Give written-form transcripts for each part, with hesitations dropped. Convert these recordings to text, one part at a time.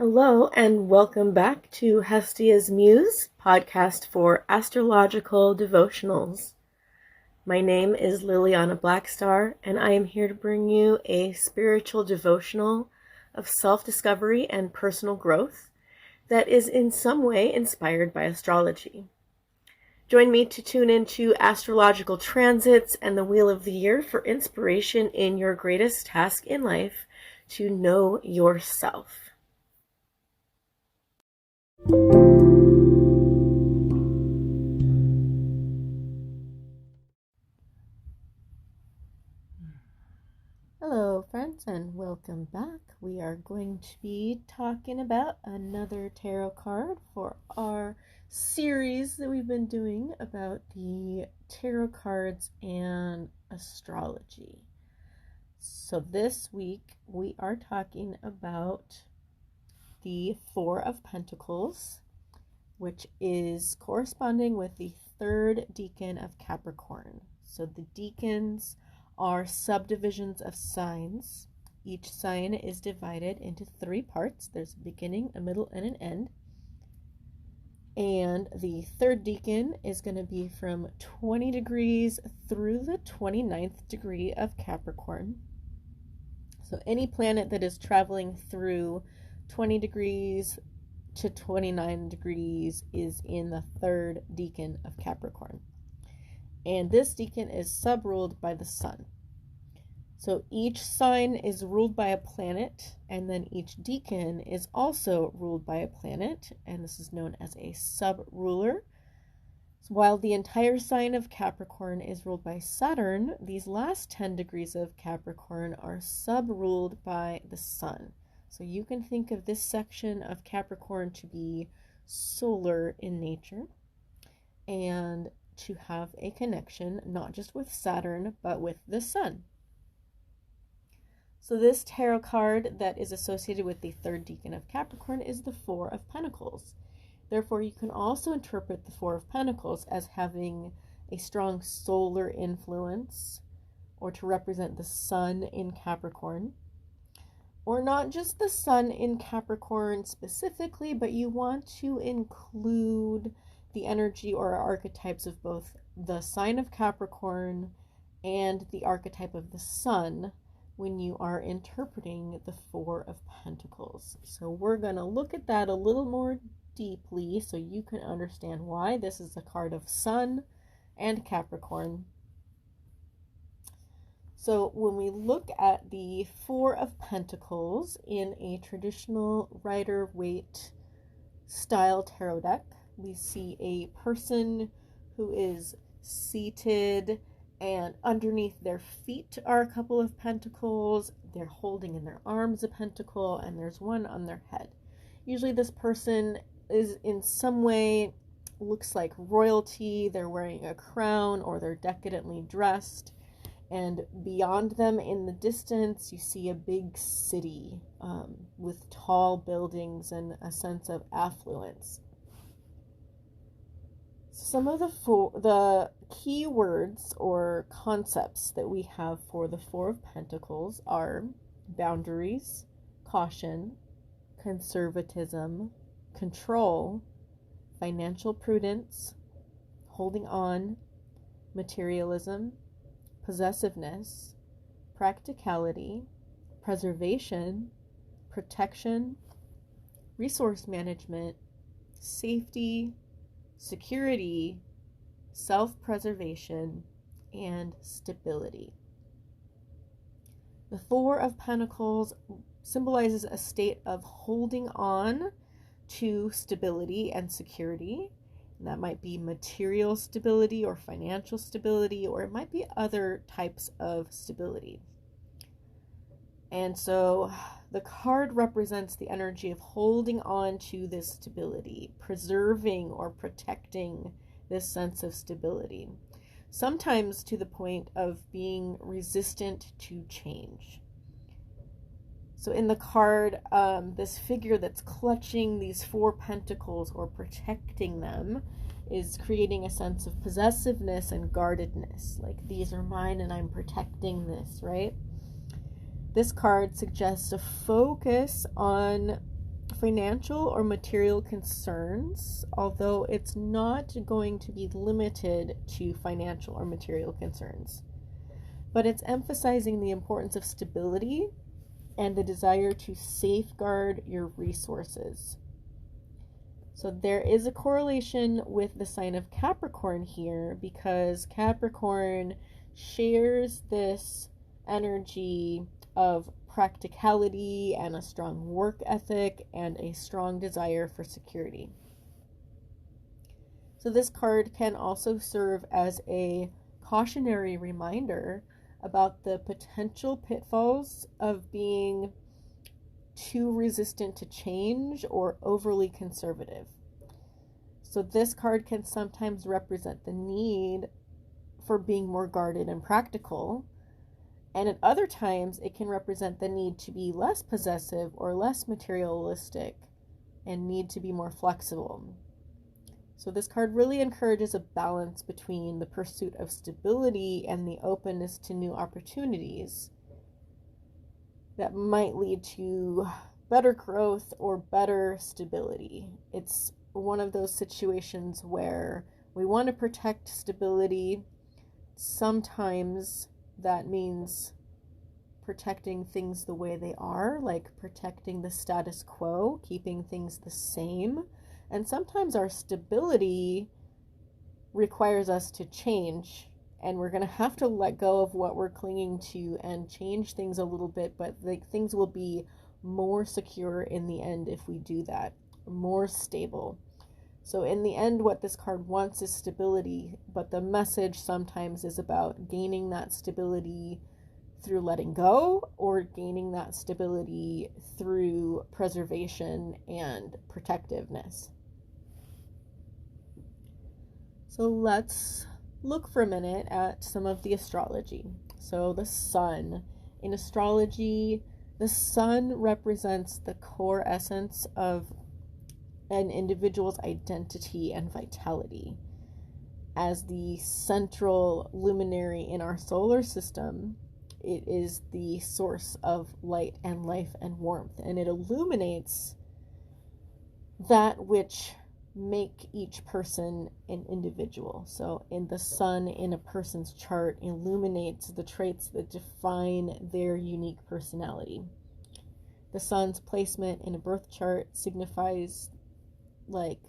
Hello and welcome back to Hestia's Muse, podcast for astrological devotionals. My name is Liliana Blackstar, and I am here to bring you a spiritual devotional of self-discovery and personal growth that is in some way inspired by astrology. Join me to tune into astrological transits and the Wheel of the Year for inspiration in your greatest task in life, to know yourself. Hello friends and welcome back. We are going to be talking about another tarot card for our series that we've been doing about the tarot cards and astrology. So this week we are talking about the Four of Pentacles, which is corresponding with the third Decan of Capricorn. So the decans are subdivisions of signs. Each sign is divided into three parts. There's a beginning, a middle, and an end. And the third decan is going to be from 20 degrees through the 29th degree of Capricorn. So any planet that is traveling through 20 degrees to 29 degrees is in the third decan of Capricorn. And this decan is sub-ruled by the sun. So each sign is ruled by a planet, and then each decan is also ruled by a planet, and this is known as a sub-ruler. So while the entire sign of Capricorn is ruled by Saturn, these last 10 degrees of Capricorn are sub-ruled by the sun. So you can think of this section of Capricorn to be solar in nature, and to have a connection not just with Saturn but with the sun. So this tarot card that is associated with the third decan of Capricorn is the Four of Pentacles. Therefore, you can also interpret the Four of Pentacles as having a strong solar influence, or to represent the sun in Capricorn. Or not just the sun in Capricorn specifically, but you want to include the energy or archetypes of both the sign of Capricorn and the archetype of the sun when you are interpreting the Four of Pentacles. So we're going to look at that a little more deeply so you can understand why this is a card of Sun and Capricorn. So when we look at the Four of Pentacles in a traditional Rider-Waite style tarot deck, we see a person who is seated, and underneath their feet are a couple of pentacles. They're holding in their arms a pentacle, and there's one on their head. Usually this person is in some way looks like royalty. They're wearing a crown or they're decadently dressed. And beyond them in the distance, you see a big city with tall buildings and a sense of affluence. Some of the key words or concepts that we have for the Four of Pentacles are boundaries, caution, conservatism, control, financial prudence, holding on, materialism, possessiveness, practicality, preservation, protection, resource management, safety, security, self-preservation, and stability. The Four of Pentacles symbolizes a state of holding on to stability and security. And that might be material stability or financial stability, or it might be other types of stability. And so the card represents the energy of holding on to this stability, preserving or protecting this sense of stability, sometimes to the point of being resistant to change. So in the card, this figure that's clutching these four pentacles or protecting them is creating a sense of possessiveness and guardedness. Like, these are mine and I'm protecting this, right? This card suggests a focus on financial or material concerns, although it's not going to be limited to financial or material concerns. But it's emphasizing the importance of stability and the desire to safeguard your resources. So there is a correlation with the sign of Capricorn here, because Capricorn shares this energy of practicality and a strong work ethic and a strong desire for security. So this card can also serve as a cautionary reminder about the potential pitfalls of being too resistant to change or overly conservative. So this card can sometimes represent the need for being more guarded and practical, and at other times it can represent the need to be less possessive or less materialistic and need to be more flexible. So this card really encourages a balance between the pursuit of stability and the openness to new opportunities that might lead to better growth or better stability. It's one of those situations where we want to protect stability. Sometimes that means protecting things the way they are, like protecting the status quo, keeping things the same. And sometimes our stability requires us to change, and we're going to have to let go of what we're clinging to and change things a little bit, but things will be more secure in the end if we do that, more stable. So in the end, what this card wants is stability, but the message sometimes is about gaining that stability through letting go, or gaining that stability through preservation and protectiveness. So let's look for a minute at some of the astrology. So the sun. In astrology, the sun represents the core essence of an individual's identity and vitality. As the central luminary in our solar system, it is the source of light and life and warmth, and it illuminates that which make each person an individual. So in the sun in a person's chart illuminates the traits that define their unique personality. The sun's placement in a birth chart signifies like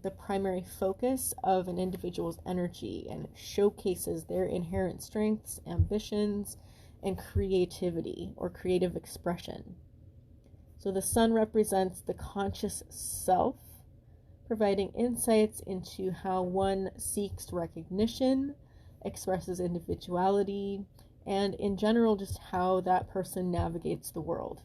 the primary focus of an individual's energy, and it showcases their inherent strengths, ambitions, and creativity or creative expression. So the sun represents the conscious self, providing insights into how one seeks recognition, expresses individuality, and in general just how that person navigates the world.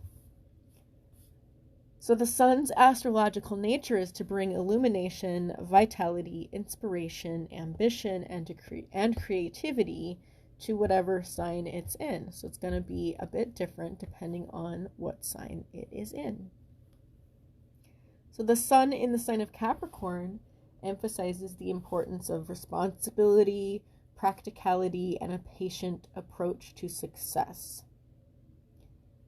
So the sun's astrological nature is to bring illumination, vitality, inspiration, ambition, and creativity to whatever sign it's in. So it's going to be a bit different depending on what sign it is in. So the sun in the sign of Capricorn emphasizes the importance of responsibility, practicality, and a patient approach to success.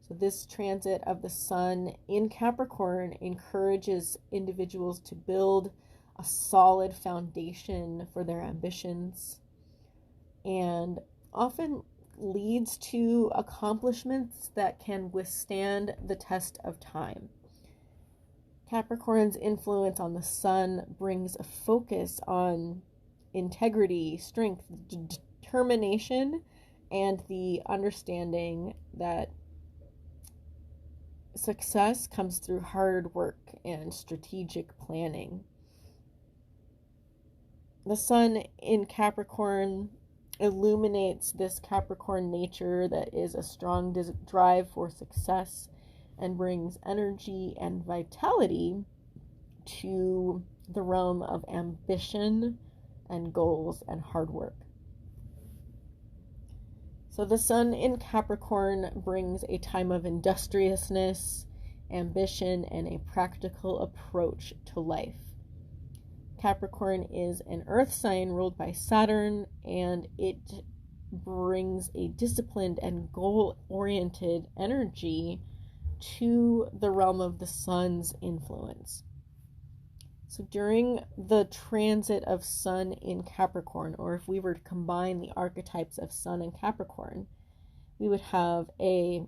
So this transit of the sun in Capricorn encourages individuals to build a solid foundation for their ambitions, and often leads to accomplishments that can withstand the test of time. Capricorn's influence on the sun brings a focus on integrity, strength, determination, and the understanding that success comes through hard work and strategic planning. The sun in Capricorn illuminates this Capricorn nature that is a strong drive for success and brings energy and vitality to the realm of ambition and goals and hard work. So the sun in Capricorn brings a time of industriousness, ambition, and a practical approach to life. Capricorn is an earth sign ruled by Saturn, and it brings a disciplined and goal-oriented energy to the realm of the sun's influence. So during the transit of Sun in Capricorn, or if we were to combine the archetypes of Sun and Capricorn, we would have a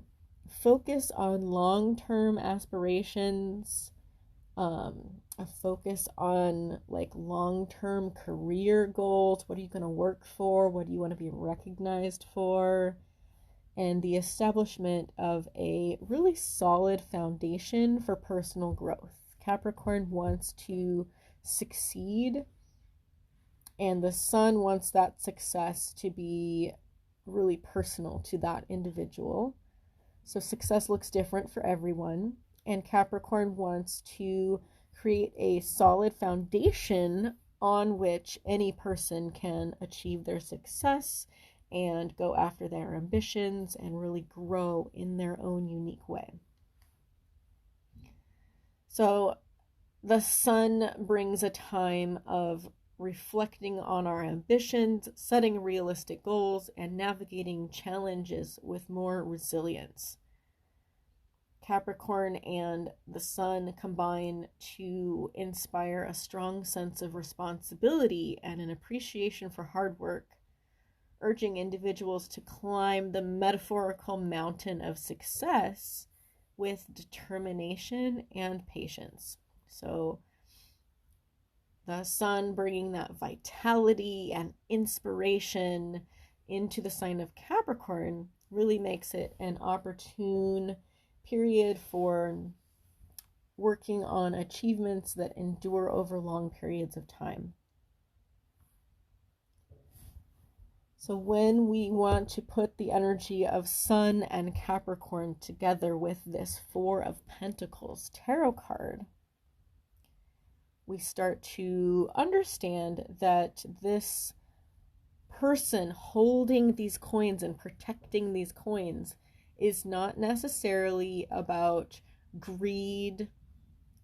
focus on long-term aspirations, a focus on like long-term career goals. What are you going to work for? What do you want to be recognized for? And the establishment of a really solid foundation for personal growth. Capricorn wants to succeed, and the sun wants that success to be really personal to that individual. So success looks different for everyone, and Capricorn wants to create a solid foundation on which any person can achieve their success and go after their ambitions and really grow in their own unique way. So the sun brings a time of reflecting on our ambitions, setting realistic goals, and navigating challenges with more resilience. Capricorn and the sun combine to inspire a strong sense of responsibility and an appreciation for hard work, urging individuals to climb the metaphorical mountain of success with determination and patience. So the sun bringing that vitality and inspiration into the sign of Capricorn really makes it an opportune period for working on achievements that endure over long periods of time. So when we want to put the energy of Sun and Capricorn together with this Four of Pentacles tarot card, we start to understand that this person holding these coins and protecting these coins is not necessarily about greed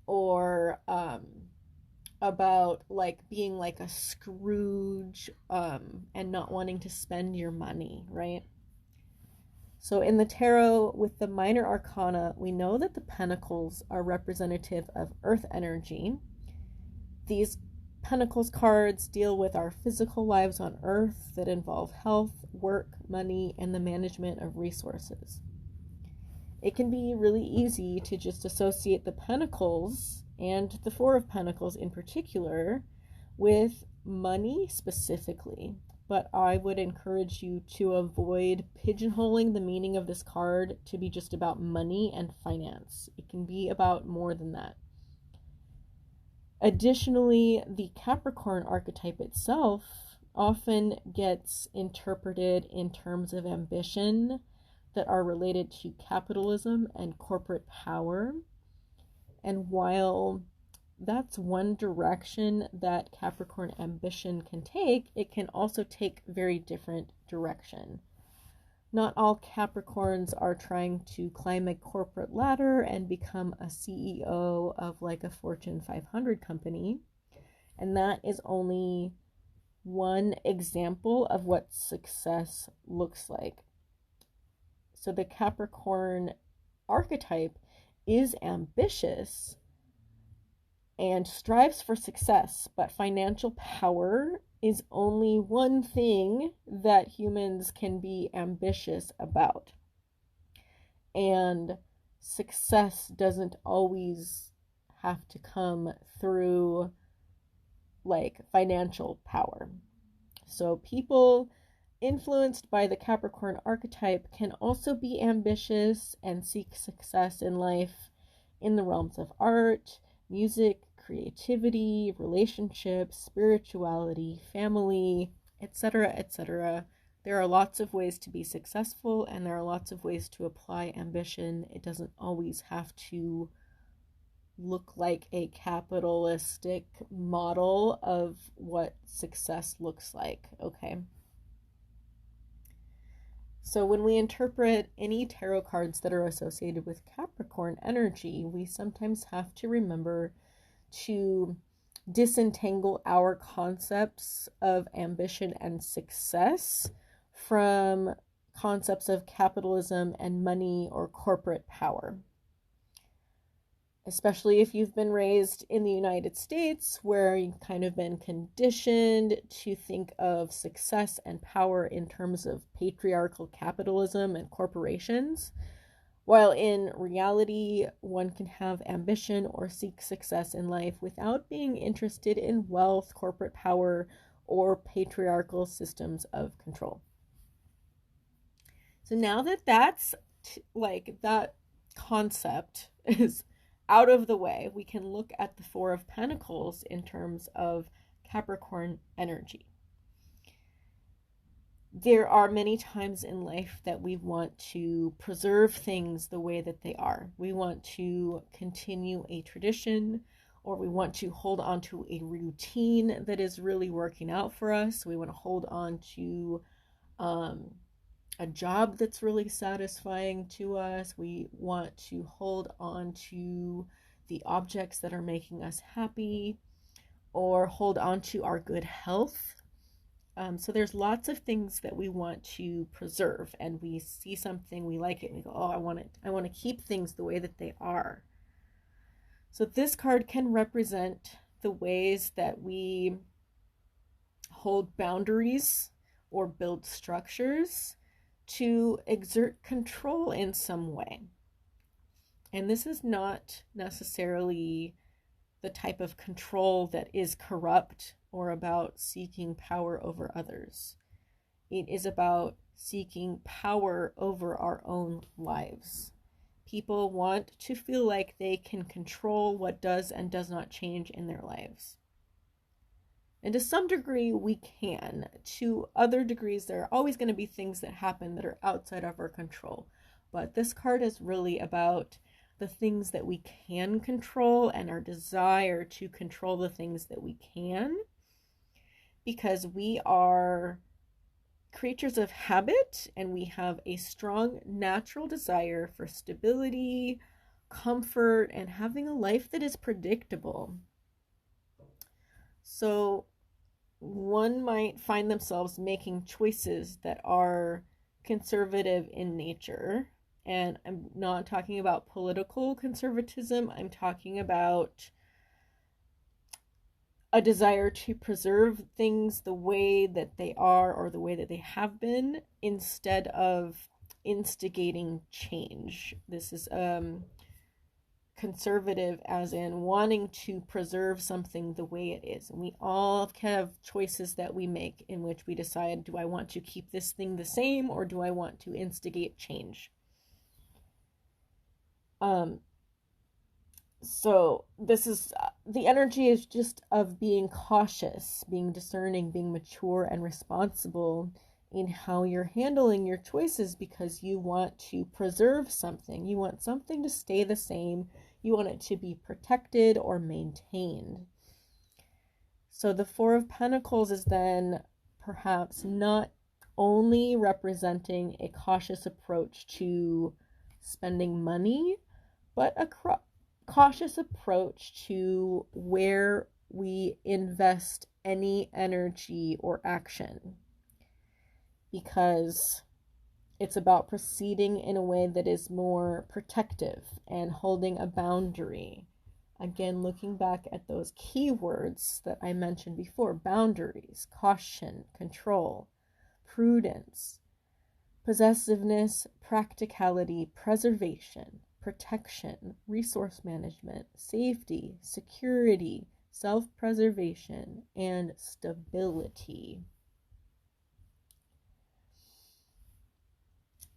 or about like being like a Scrooge and not wanting to spend your money, right? So in the tarot with the minor arcana, we know that the pentacles are representative of earth energy. These Pentacles cards deal with our physical lives on earth that involve health, work, money, and the management of resources. It can be really easy to just associate the Pentacles and the Four of Pentacles in particular with money specifically, but I would encourage you to avoid pigeonholing the meaning of this card to be just about money and finance. It can be about more than that. Additionally, the Capricorn archetype itself often gets interpreted in terms of ambition that are related to capitalism and corporate power. And while that's one direction that Capricorn ambition can take, it can also take very different direction. Not all Capricorns are trying to climb a corporate ladder and become a CEO of like a Fortune 500 company. And that is only one example of what success looks like. So the Capricorn archetype is ambitious and strives for success, but financial power is only one thing that humans can be ambitious about. And success doesn't always have to come through like financial power. So people influenced by the Capricorn archetype can also be ambitious and seek success in life in the realms of art, music, creativity, relationships, spirituality, family, etc., etc. There are lots of ways to be successful, and there are lots of ways to apply ambition. It doesn't always have to look like a capitalistic model of what success looks like, okay? So when we interpret any tarot cards that are associated with Capricorn energy, we sometimes have to remember to disentangle our concepts of ambition and success from concepts of capitalism and money or corporate power. especially if you've been raised in the United States, where you've kind of been conditioned to think of success and power in terms of patriarchal capitalism and corporations. While in reality, one can have ambition or seek success in life without being interested in wealth, corporate power, or patriarchal systems of control. So now that that's that concept is out of the way, we can look at the Four of Pentacles in terms of Capricorn energy. There are many times in life that we want to preserve things the way that they are. We want to continue a tradition, or we want to hold on to a routine that is really working out for us. We want to hold on to a job that's really satisfying to us. We want to hold on to the objects that are making us happy, or hold on to our good health. So there's lots of things that we want to preserve, and we see something, we like it, and we go, oh, I want it. I want to keep things the way that they are. So this card can represent the ways that we hold boundaries or build structures to exert control in some way. And this is not necessarily the type of control that is corrupt or about seeking power over others. It is about seeking power over our own lives. People want to feel like they can control what does and does not change in their lives. And to some degree, we can. To other degrees, there are always going to be things that happen that are outside of our control. But this card is really about the things that we can control and our desire to control the things that we can, because we are creatures of habit and we have a strong natural desire for stability, comfort, and having a life that is predictable. So one might find themselves making choices that are conservative in nature. And I'm not talking about political conservatism. I'm talking about a desire to preserve things the way that they are or the way that they have been, instead of instigating change. This is conservative as in wanting to preserve something the way it is. And we all have choices that we make in which we decide, do I want to keep this thing the same, or do I want to instigate change? So this is, the energy is just of being cautious, being discerning, being mature and responsible in how you're handling your choices, because you want to preserve something. You want something to stay the same. You want it to be protected or maintained. So the Four of Pentacles is then perhaps not only representing a cautious approach to spending money, but a cautious approach to where we invest any energy or action, because it's about proceeding in a way that is more protective and holding a boundary. Again, looking back at those keywords that I mentioned before: boundaries, caution, control, prudence, possessiveness, practicality, preservation, protection, resource management, safety, security, self-preservation, and stability.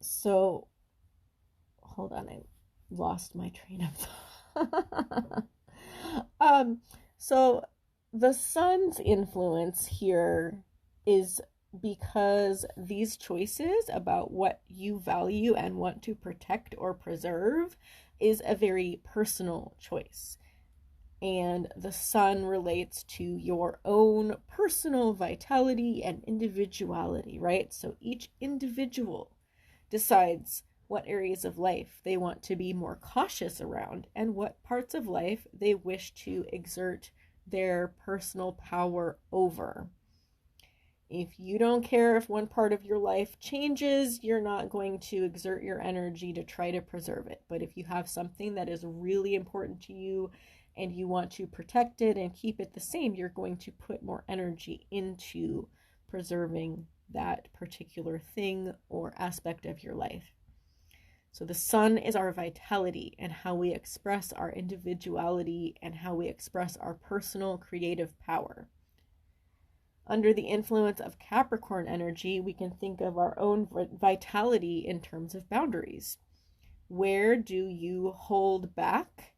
So, hold on, I lost my train of thought. So the sun's influence here is because these choices about what you value and want to protect or preserve is a very personal choice. And the sun relates to your own personal vitality and individuality, right? So each individual decides what areas of life they want to be more cautious around and what parts of life they wish to exert their personal power over. If you don't care if one part of your life changes, you're not going to exert your energy to try to preserve it. But if you have something that is really important to you and you want to protect it and keep it the same, you're going to put more energy into preserving that particular thing or aspect of your life. So the sun is our vitality and how we express our individuality and how we express our personal creative power. Under the influence of Capricorn energy, we can think of our own vitality in terms of boundaries. Where do you hold back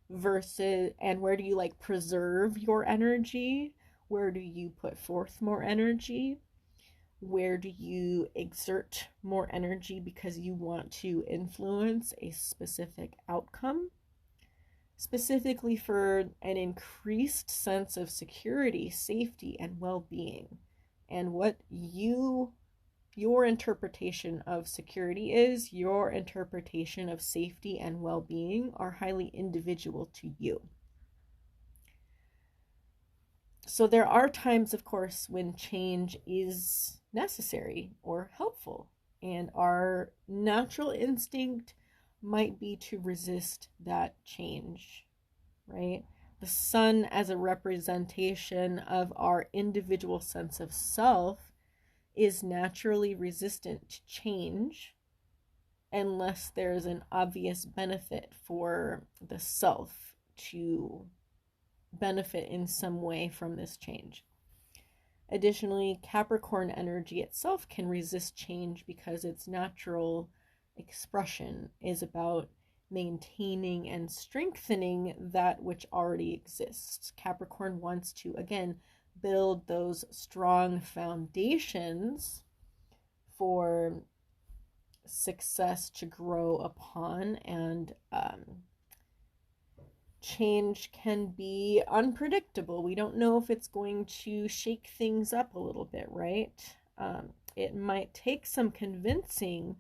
versus, and where do you like preserve your energy? Where do you put forth more energy? Where do you exert more energy because you want to influence a specific outcome? Specifically for an increased sense of security, safety, and well-being. And what your interpretation of security is, your interpretation of safety and well-being are highly individual to you. So there are times, of course, when change is necessary or helpful, and our natural instinct might be to resist that change, right? The sun as a representation of our individual sense of self is naturally resistant to change unless there's an obvious benefit for the self to benefit in some way from this change. Additionally, Capricorn energy itself can resist change because its natural expression is about maintaining and strengthening that which already exists. Capricorn wants to, again, build those strong foundations for success to grow upon, and change can be unpredictable. We don't know if it's going to shake things up a little bit, right? It might take some convincing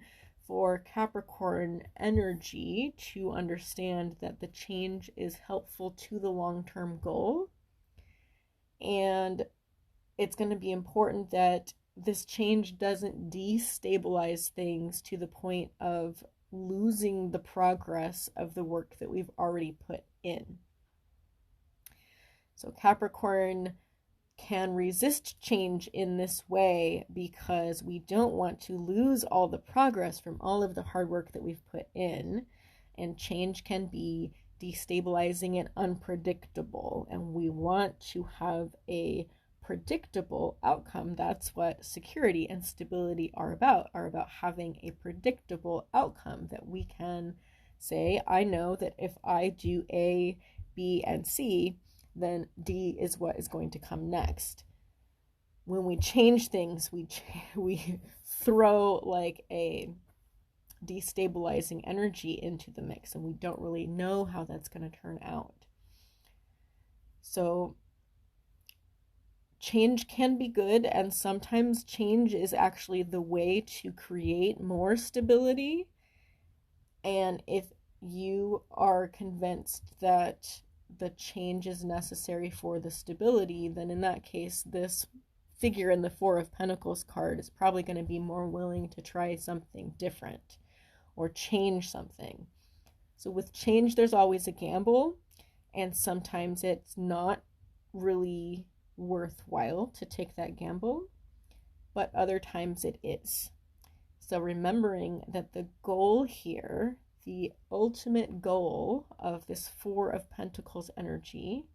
for Capricorn energy to understand that the change is helpful to the long-term goal. And it's going to be important that this change doesn't destabilize things to the point of losing the progress of the work that we've already put in. So Capricorn can resist change in this way because we don't want to lose all the progress from all of the hard work that we've put in, and change can be destabilizing and unpredictable, and we want to have a predictable outcome. That's what security and stability are about having a predictable outcome that we can say, I know that if I do A, B, and C, then D is what is going to come next. When we change things, we throw like a destabilizing energy into the mix, and we don't really know how that's going to turn out. So change can be good, and sometimes change is actually the way to create more stability. And if you are convinced that the change is necessary for the stability, then in that case, this figure in the Four of Pentacles card is probably going to be more willing to try something different or change something. So with change, there's always a gamble, and sometimes it's not really worthwhile to take that gamble, but other times it is. So remembering that the goal here, the ultimate goal of this Four of Pentacles energy,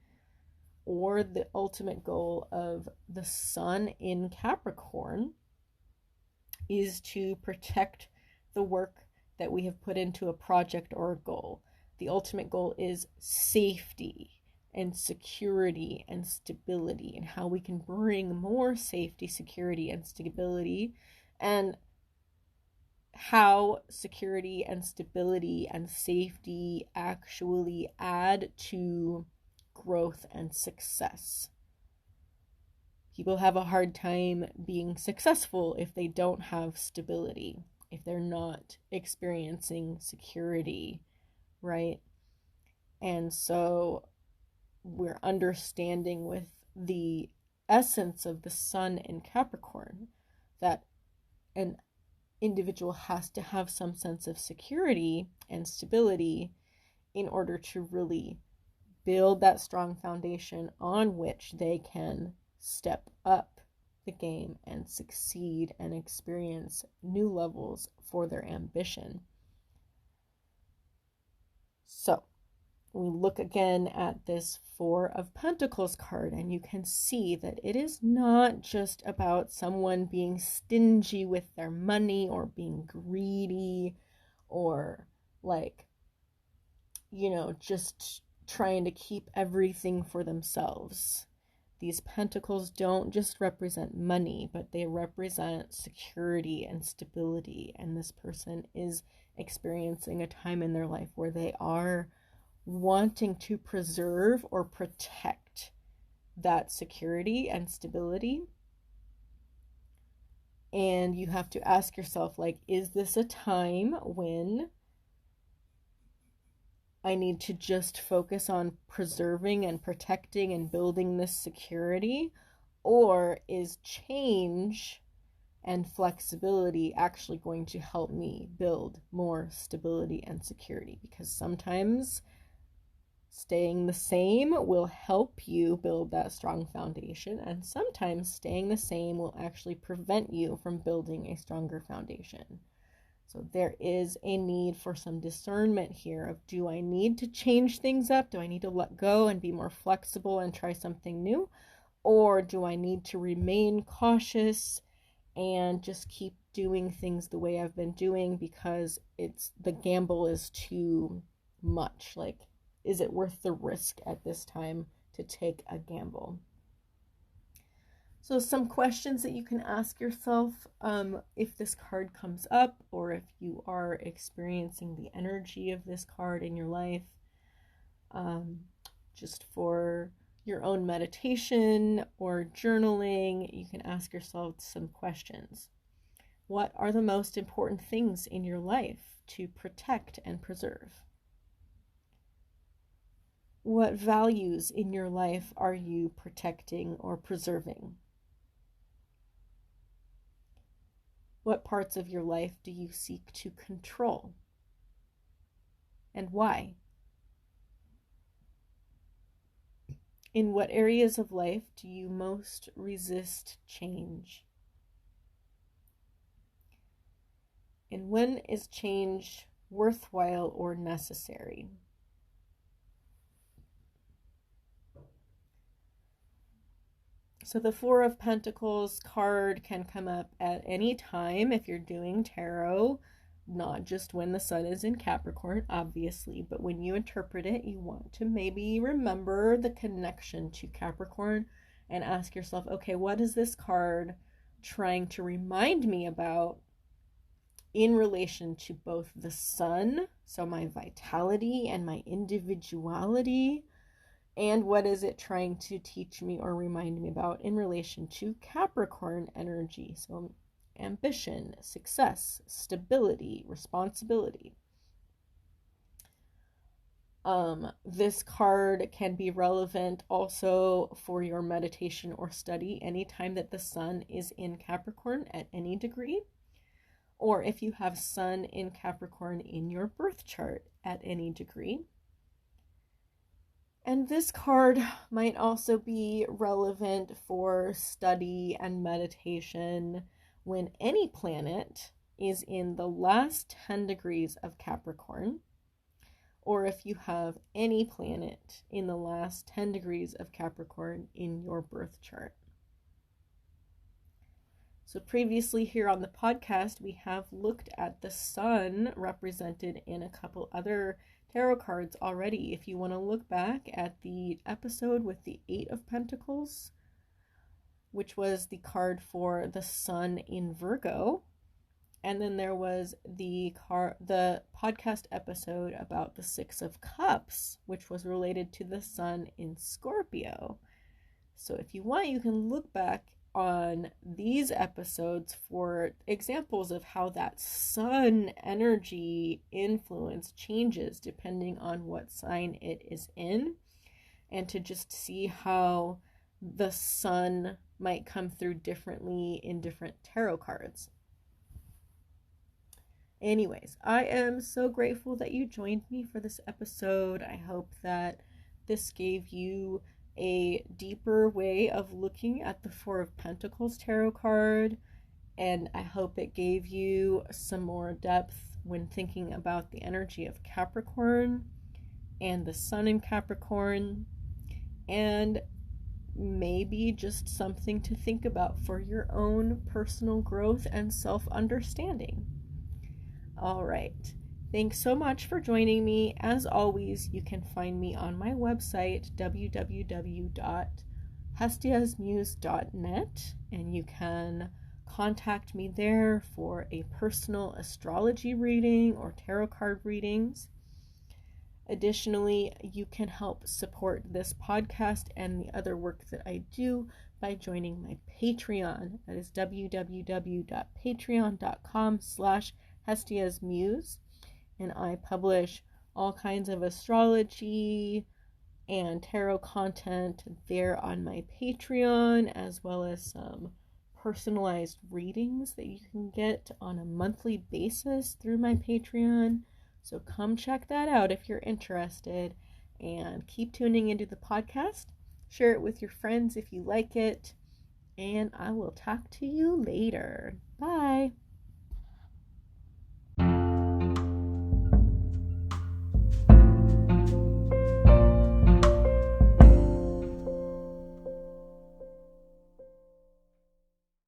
or the ultimate goal of the Sun in Capricorn, is to protect the work that we have put into a project or a goal. The ultimate goal is safety and security and stability, and how we can bring more safety, security, and stability, and how security and stability and safety actually add to growth and success. People have a hard time being successful if they don't have stability, if they're not experiencing security, right? And so we're understanding with the essence of the Sun in Capricorn, that an individual has to have some sense of security and stability in order to really build that strong foundation on which they can step up the game and succeed and experience new levels for their ambition. So we look again at this Four of Pentacles card, and you can see that it is not just about someone being stingy with their money or being greedy or just trying to keep everything for themselves. These pentacles don't just represent money, but they represent security and stability. And this person is experiencing a time in their life where they are wanting to preserve or protect that security and stability. And you have to ask yourself, is this a time when I need to just focus on preserving and protecting and building this security? Or is change and flexibility actually going to help me build more stability and security? Because sometimes staying the same will help you build that strong foundation, and sometimes staying the same will actually prevent you from building a stronger foundation. So there is a need for some discernment here of, do I need to change things up? Do I need to let go and be more flexible and try something new? Or do I need to remain cautious and just keep doing things the way I've been doing because the gamble is too much? Is it worth the risk at this time to take a gamble? So some questions that you can ask yourself if this card comes up, or if you are experiencing the energy of this card in your life, just for your own meditation or journaling, you can ask yourself some questions. What are the most important things in your life to protect and preserve? What values in your life are you protecting or preserving? What parts of your life do you seek to control? And why? In what areas of life do you most resist change? And when is change worthwhile or necessary? So the Four of Pentacles card can come up at any time if you're doing tarot, not just when the sun is in Capricorn, obviously, but when you interpret it, you want to maybe remember the connection to Capricorn and ask yourself, okay, what is this card trying to remind me about in relation to both the sun, so my vitality and my individuality, and what is it trying to teach me or remind me about in relation to Capricorn energy? So ambition, success, stability, responsibility. This card can be relevant also for your meditation or study anytime that the sun is in Capricorn at any degree, or if you have sun in Capricorn in your birth chart at any degree. And this card might also be relevant for study and meditation when any planet is in the last 10 degrees of Capricorn, or if you have any planet in the last 10 degrees of Capricorn in your birth chart. So previously here on the podcast, we have looked at the sun represented in a couple other tarot cards already. If you want to look back at the episode with the Eight of Pentacles, which was the card for the sun in Virgo, and then there was the podcast episode about the Six of Cups, which was related to the sun in Scorpio. So if you want, you can look back on these episodes for examples of how that sun energy influence changes depending on what sign it is in, and to just see how the sun might come through differently in different tarot cards. Anyways, I am so grateful that you joined me for this episode. I hope that this gave you a deeper way of looking at the Four of Pentacles tarot card, and I hope it gave you some more depth when thinking about the energy of Capricorn and the Sun in Capricorn, and maybe just something to think about for your own personal growth and self-understanding. All right. Thanks so much for joining me. As always, you can find me on my website, www.hestiasmuse.net, and you can contact me there for a personal astrology reading or tarot card readings. Additionally, you can help support this podcast and the other work that I do by joining my Patreon. That is www.patreon.com/HestiasMuse, and I publish all kinds of astrology and tarot content there on my Patreon, as well as some personalized readings that you can get on a monthly basis through my Patreon. So come check that out if you're interested, and keep tuning into the podcast. Share it with your friends if you like it, and I will talk to you later. Bye.